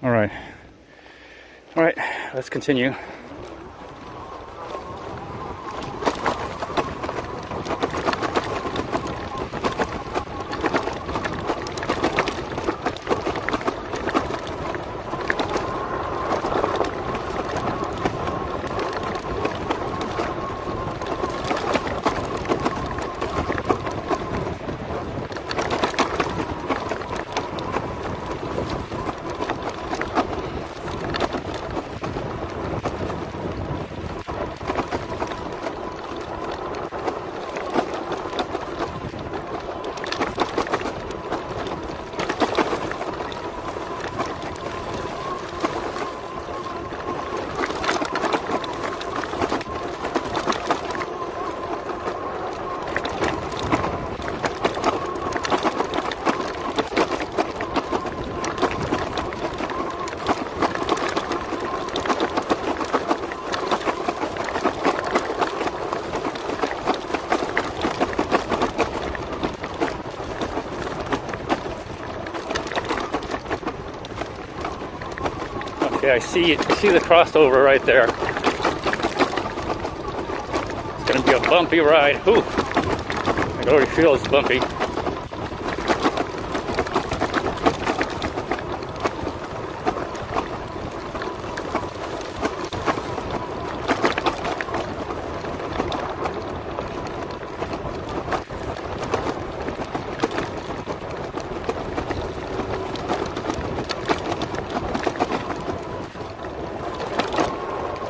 All right, let's continue. Okay, I see the crossover right there. It's gonna be a bumpy ride. Ooh, I can already feel it's bumpy.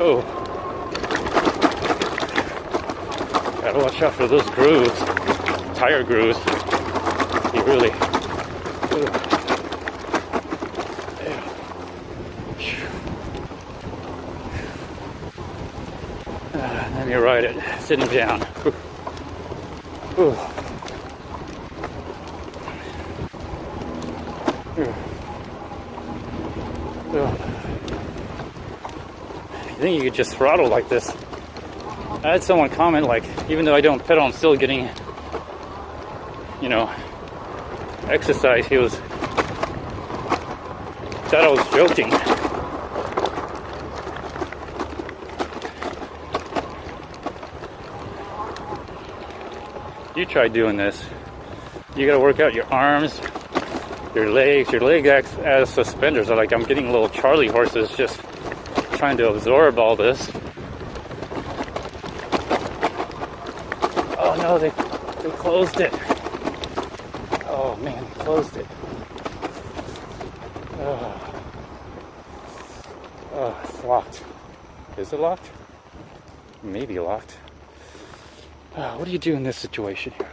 Oh, gotta watch out for those grooves, tire grooves. You really. Let me ride it sitting down. Ooh. I think you could just throttle like this. I had someone comment, like, even though I don't pedal, I'm still getting, exercise. He thought I was joking. You try doing this. You gotta work out your arms, your legs. Your leg acts as suspenders. Like, I'm getting little Charlie horses just trying to absorb all this. Oh no, they closed it. Oh man, they closed it. Oh, it's locked. Is it locked? Maybe locked. What do you do in this situation here?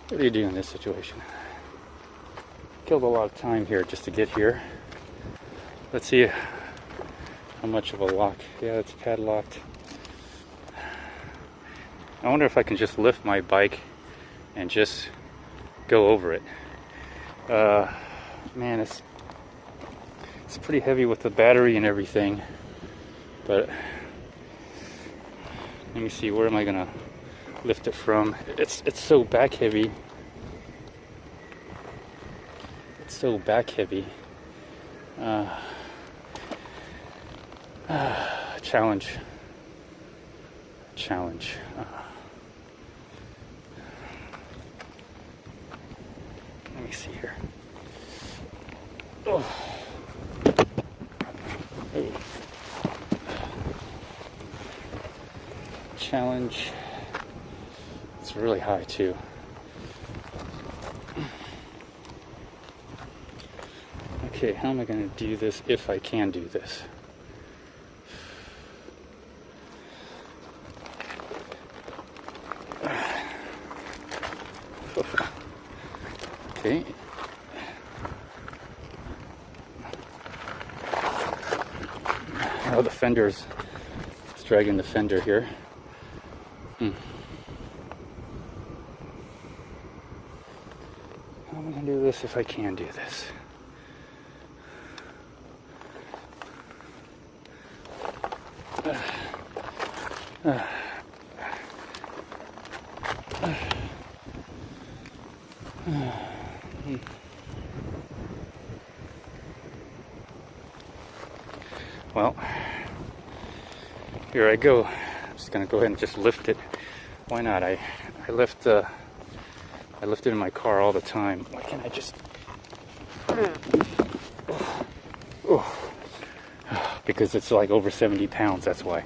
What do you do in this situation? Killed a lot of time here just to get here. Let's see how much of a lock. Yeah, it's padlocked. I wonder if I can just lift my bike and just go over it. Man, it's pretty heavy with the battery and everything. But let me see, where am I gonna lift it from? It's so back heavy. So back heavy. Challenge. Let me see here. Oh. Challenge. It's really high too. Okay, how am I going to do this if I can do this? Okay. Oh, the fender's dragging the fender here. How am I going to do this if I can do this? Well, here I go. I'm just gonna go ahead and just lift it. Why not? I lift it in my car all the time. Why can't I just? Oh. Because it's like over 70 pounds. That's why.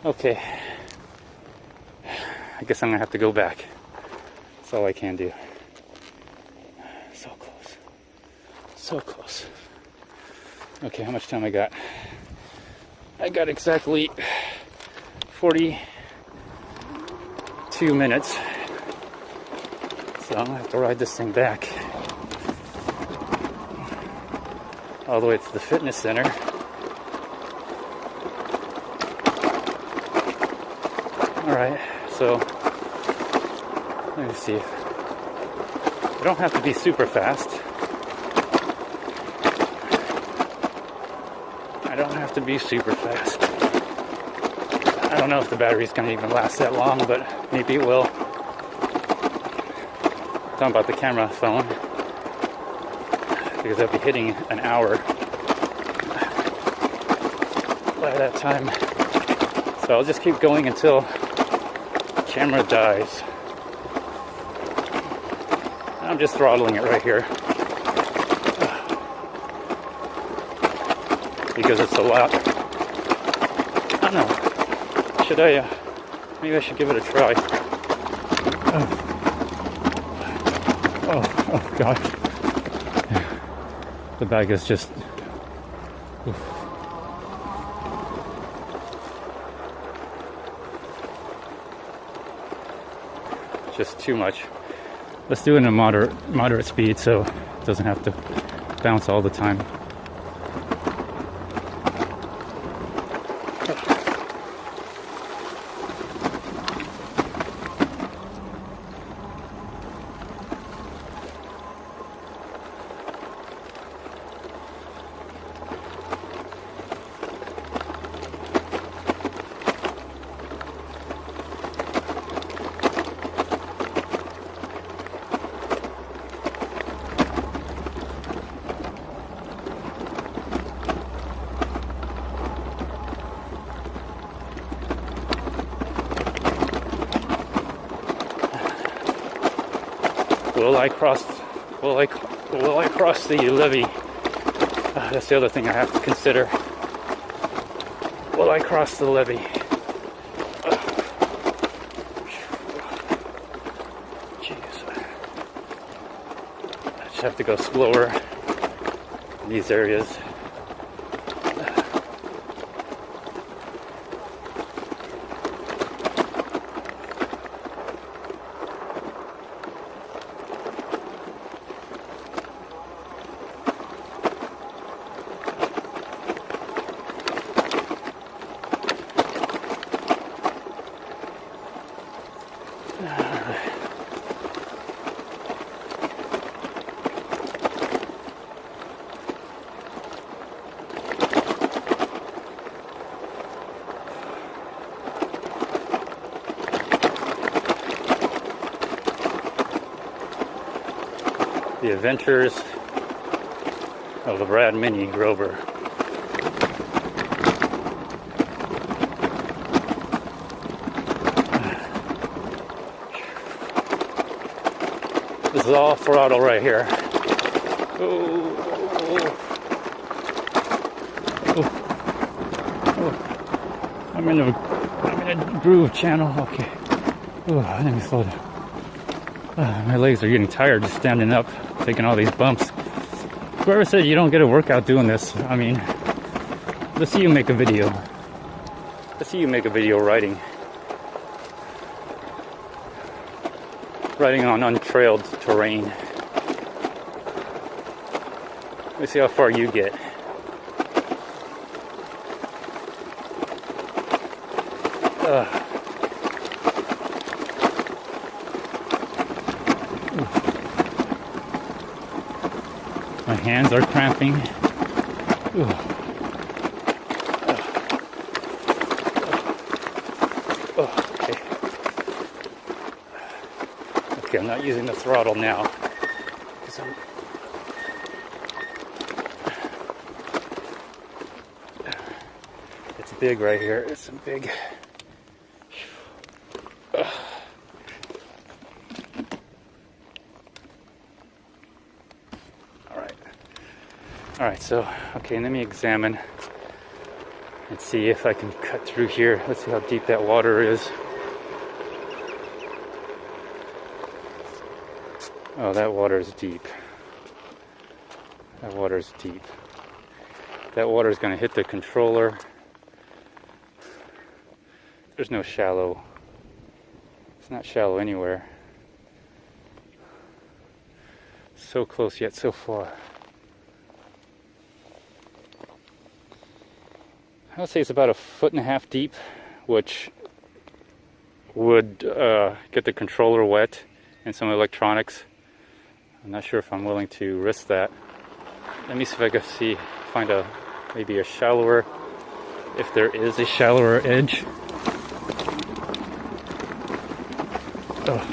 Okay. I guess I'm gonna have to go back. That's all I can do. So close. So close. Okay, how much time I got? I got exactly 42 minutes. So I'm gonna have to ride this thing back all the way to the fitness center. Alright, so let me see. I don't have to be super fast. I don't have to be super fast. I don't know if the battery's gonna even last that long, but maybe it will. Talking about the camera phone, because I'll be hitting an hour by that time. So I'll just keep going until the camera dies. I'm just throttling it right here because it's a lot. I don't know. Should I? Maybe I should give it a try. Oh God. The bag is just. Oof. Just too much. Let's do it in a moderate speed so it doesn't have to bounce all the time. Will I cross the levee? That's the other thing I have to consider. Will I cross the levee? Jeez. I just have to go slower in these areas. The Adventures of the RADMINI rover. This is all throttle right here. I'm in a groove channel. Okay. Let me slow down. My legs are getting tired just standing up, taking all these bumps. Whoever said you don't get a workout doing this, I mean, let's see you make a video. Let's see you make a video riding on untrailed terrain. Let's see how far you get. My hands are cramping. Okay, I'm I'm not using the throttle now. It's big right here. It's some big. Alright, so, okay, let me examine and see if I can cut through here. Let's see how deep that water is. Oh, that water is deep. That water is deep. That water is going to hit the controller. There's no shallow. It's not shallow anywhere. So close yet so far. I would say it's about 1.5 feet deep, which would get the controller wet and some electronics. I'm not sure if I'm willing to risk that. Let me see if I can find maybe a shallower, if there is a shallower edge. Oh.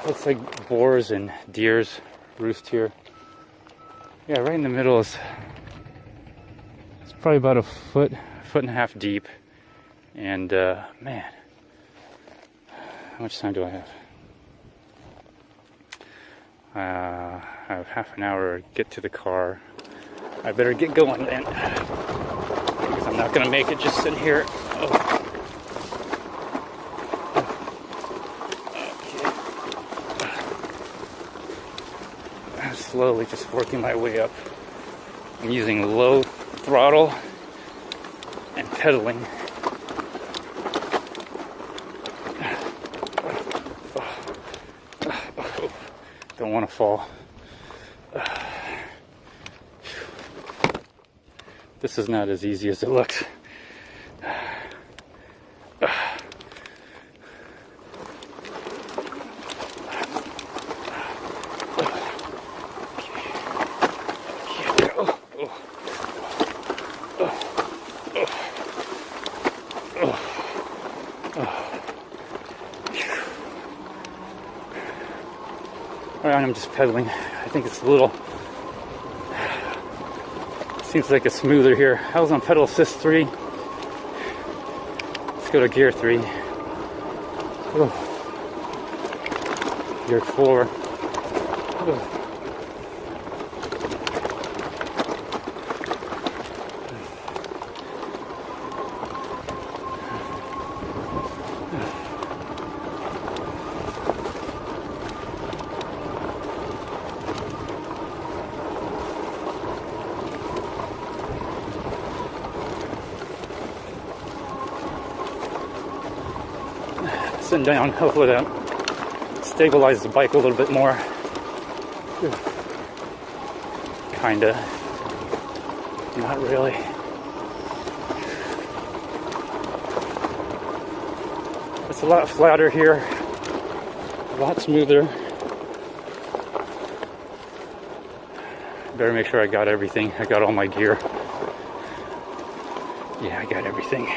Looks like boars and deers roost here. Yeah, right in the middle is, it's probably about 1.5 feet deep. And man, how much time do I have? I have half an hour to get to the car. I better get going then, because I'm not gonna make it just sitting here. Oh. Slowly just working my way up. I'm using low throttle and pedaling. Don't want to fall. This is not as easy as it looks. Alright, I'm just pedaling. I think it's a little, seems like it's smoother here. I was on pedal assist 3. Let's go to gear 3. Oh. Gear 4. Oh. Sitting down, hopefully that stabilizes the bike a little bit more. Kinda. Not really. It's a lot flatter here, a lot smoother. Better make sure I got everything. I got all my gear. Yeah, I got everything.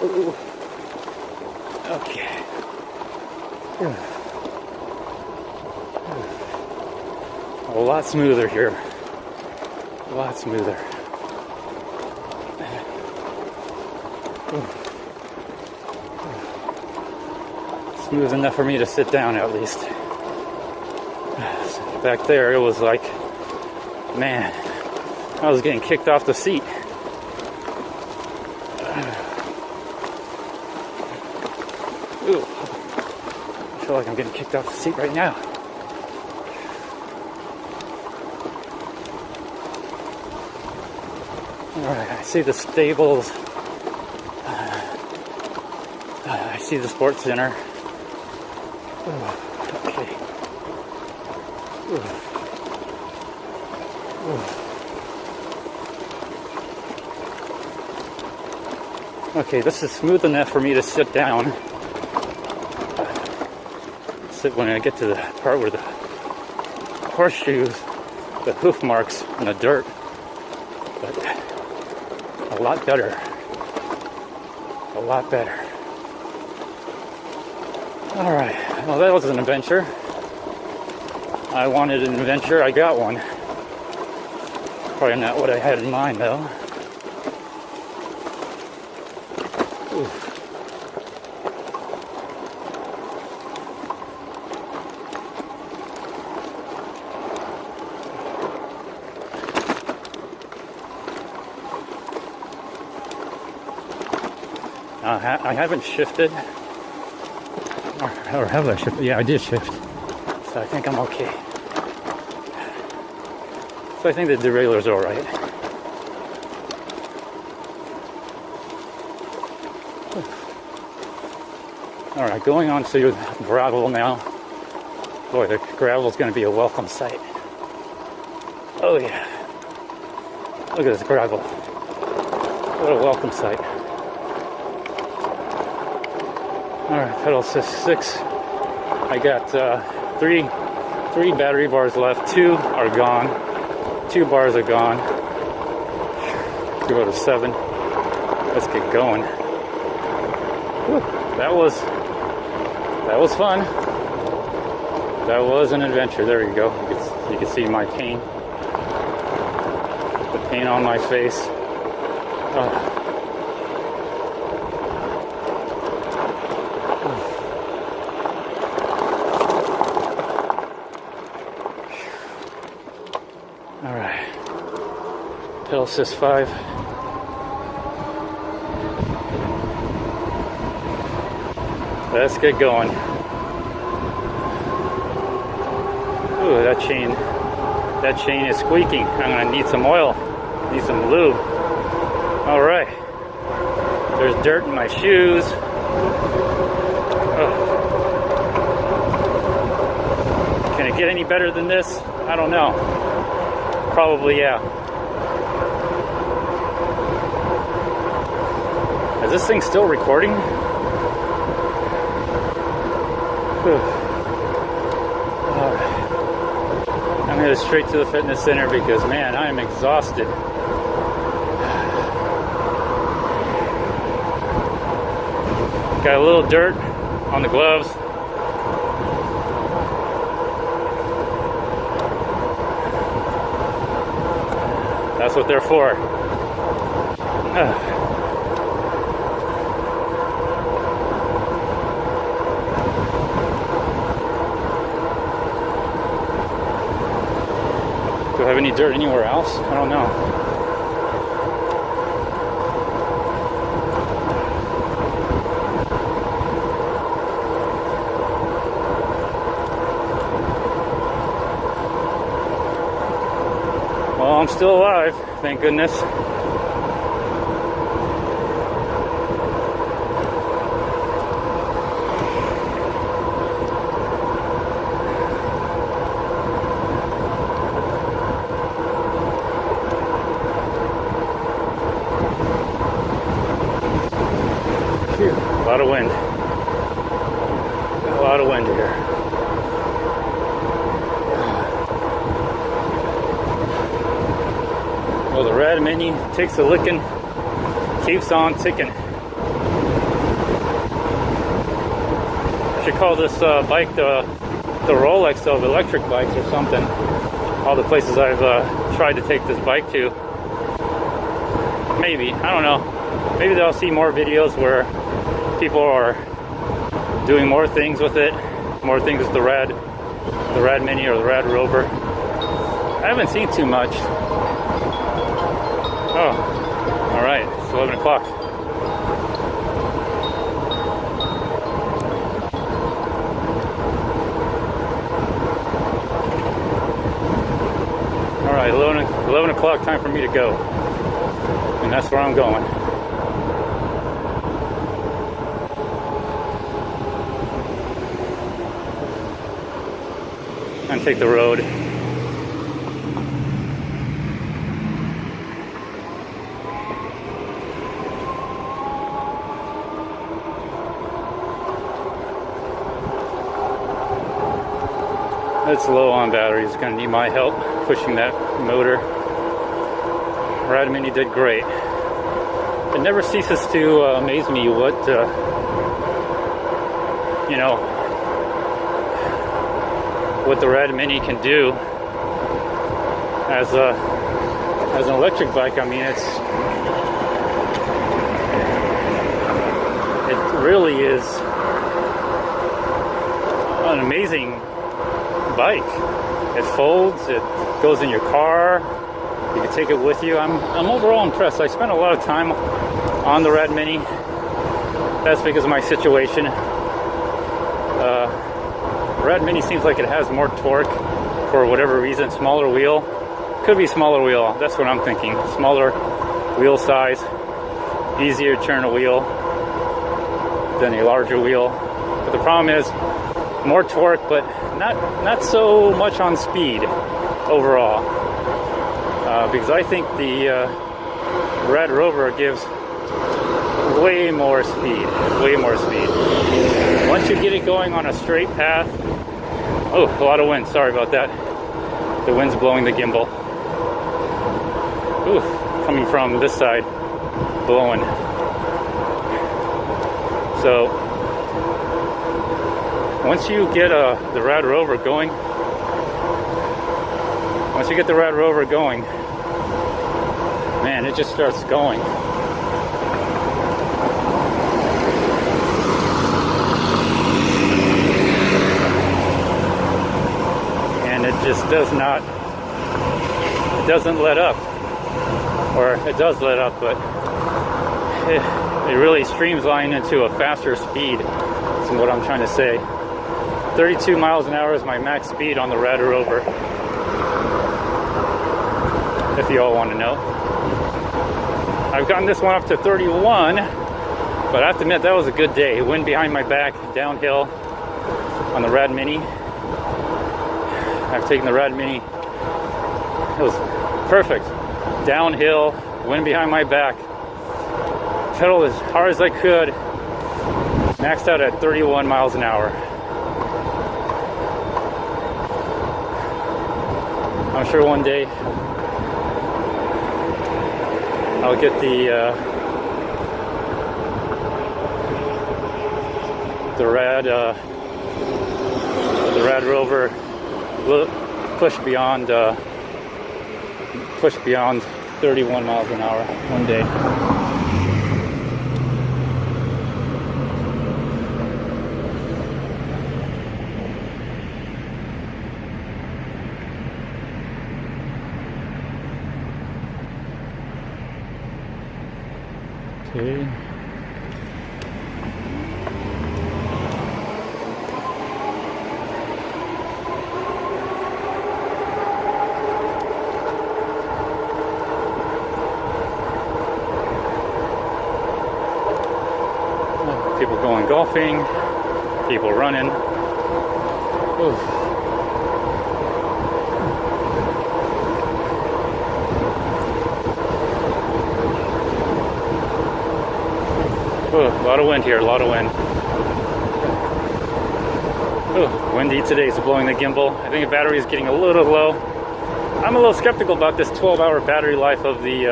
Ooh. Okay. A lot smoother here. A lot smoother. Smooth enough for me to sit down at least. Back there, it was like, man, I was getting kicked off the seat. Ooh, I feel like I'm getting kicked off the seat right now. Alright, I see the stables. I see the sports center. Ooh, okay. Ooh. Ooh. Okay, this is smooth enough for me to sit down. Sit when I get to the part where the horseshoes, the hoof marks in the dirt. But a lot better. A lot better. Alright, well that was an adventure. I wanted an adventure, I got one. Probably not what I had in mind though. Ooh. I haven't shifted. Or have I shifted? Yeah, I did shift. So I think I'm okay. So I think the derailleur's alright. Alright, going on to gravel now. Boy, the gravel's going to be a welcome sight. Oh yeah. Look at this gravel. What a welcome sight. Alright, pedal assist 6. I got three battery bars left. 2 are gone. 2 bars are gone. Go to 7. Let's get going. Whew, that was fun. That was an adventure. There you go. You can see my pain. The pain on my face. Alright, pedal assist 5. Let's get going. Ooh, that chain is squeaking. I'm gonna need some oil, need some lube. Alright, there's dirt in my shoes. Can it get any better than this? I don't know. Probably, yeah. Is this thing still recording? I'm headed straight to the fitness center because, man, I am exhausted. Got a little dirt on the gloves. That's what they're for. Do I have any dirt anywhere else? I don't know. Well, I'm still alive, thank goodness. Phew, a lot of wind. A lot of wind here. Well, the RADMINI takes a licking, keeps on ticking. I should call this bike the Rolex of electric bikes or something. All the places I've tried to take this bike to. Maybe, I don't know. Maybe they'll see more videos where people are doing more things with it, more things with the RAD. the RADMINI or the RAD Rover. I haven't seen too much. Oh, all right, it's 11 o'clock. All right, 11 o'clock, time for me to go. And that's where I'm going. And take the road. It's low on batteries. It's going to need my help pushing that motor. RADMINI did great. It never ceases to amaze me what you know, what the RADMINI can do as an electric bike. I mean, it really is an amazing bike. It folds, it goes in your car, you can take it with you. I'm overall impressed. I spent a lot of time on the RADMINI. That's because of my situation. RADMINI seems like it has more torque for whatever reason. Smaller wheel, could be smaller wheel, that's what I'm thinking. Smaller wheel size, easier to turn a wheel than a larger wheel. But the problem is more torque, but not so much on speed overall, because I think the RAD Rover gives way more speed. Once you get it going on a straight path, oh, a lot of wind, sorry about that. The wind's blowing the gimbal. Ooh, coming from this side, blowing. So once you get the RAD Rover going, man, it just starts going. And it just doesn't let up. Or it does let up, but it really streamlines into a faster speed. That's what I'm trying to say. 32 miles an hour is my max speed on the RAD Rover, if you all want to know. I've gotten this one up to 31, but I have to admit that was a good day. Wind behind my back, downhill on the RADMINI. I've taken the RADMINI, it was perfect. Downhill, wind behind my back, pedaled as hard as I could, maxed out at 31 miles an hour. I'm sure one day I'll get the RAD Rover push beyond 31 miles an hour one day. Okay. People going golfing, people running. Oof. Ooh, a lot of wind here, a lot of wind. Ooh, windy today, so blowing the gimbal. I think the battery is getting a little low. I'm a little skeptical about this 12-hour battery life of the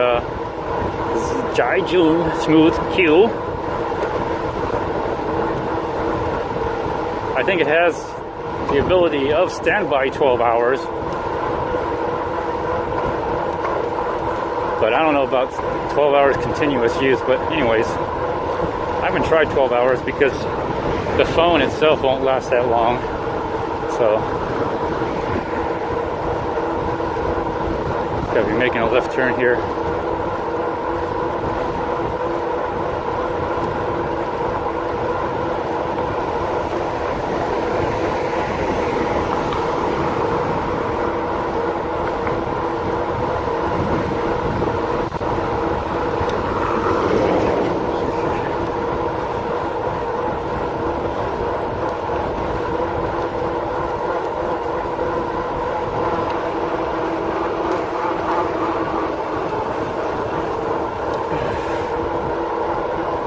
Jiaju Smooth Q. I think it has the ability of standby 12 hours. But I don't know about 12 hours continuous use. But anyways, I haven't tried 12 hours because the phone itself won't last that long. So Gotta be making a left turn here.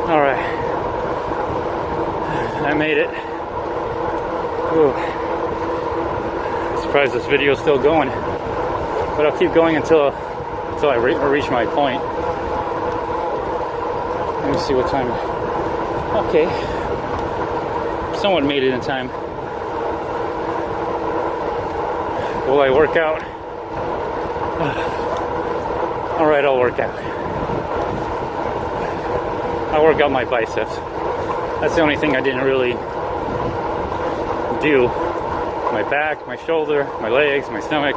Alright, I made it. Ooh. I'm surprised this video is still going, but I'll keep going until I reach my point. Let me see what time. Okay, somewhat made it in time. Will I work out? Alright, I'll work out. I work out my biceps. That's the only thing I didn't really do. My back, my shoulder, my legs, my stomach.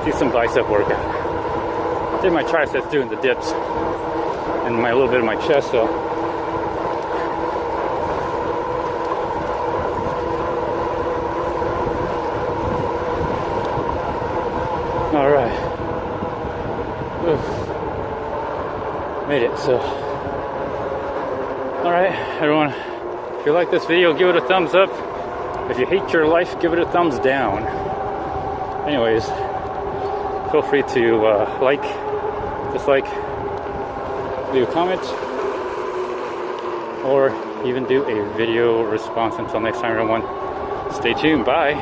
Do some bicep workout. Did my triceps doing the dips and a little bit of my chest, so. All right. Made it. So, all right, everyone, if you like this video, give it a thumbs up. If you hate your life, give it a thumbs down. Anyways, feel free to like, dislike, leave a comment, or even do a video response. Until next time, everyone, stay tuned. Bye.